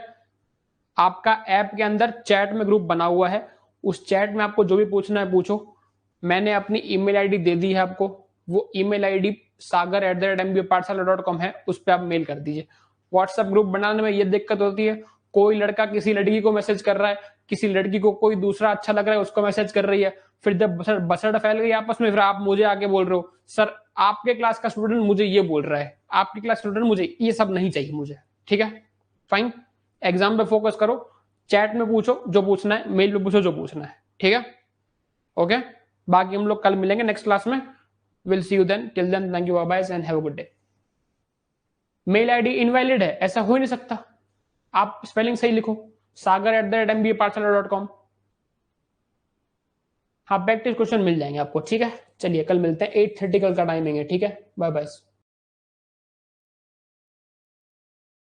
आपका ऐप के अंदर चैट में ग्रुप बना हुआ है, उस चैट में आपको जो भी पूछना है पूछो। मैंने अपनी ईमेल आईडी दे दी है आपको, वो ईमेल आईडी sagar@mbpathshala.com है, उस पर आप मेल कर दीजिए। व्हाट्सएप ग्रुप बनाने में ये दिक्कत होती है, कोई लड़का किसी लड़की को मैसेज कर रहा है, किसी लड़की को कोई दूसरा अच्छा लग रहा है उसको मैसेज कर रही है, फिर जब बसड़ फैल गई आपस में, फिर आप मुझे आके बोल रहे हो सर आपके क्लास का स्टूडेंट मुझे ये बोल रहा है, आपकी क्लास स्टूडेंट मुझे, ये सब नहीं चाहिए मुझे, ठीक है? फाइन, एग्जाम पे फोकस करो, चैट में पूछो जो पूछना है, मेल पे पूछो जो पूछना है, ठीक है? ओके, बाकी हम लोग कल मिलेंगे नेक्स्ट क्लास में। Will see you then, till then thank you, bye and have a good day. Mail ID invalid है, ऐसा हो ही नहीं सकता, आप स्पेलिंग सही लिखो, sagar@mbpathshala.com। हाँ, प्रैक्टिस क्वेश्चन मिल जाएंगे आपको, ठीक है? चलिए, कल मिलते हैं, 8:30 कल का टाइमिंग है, ठीक है? Bye bye.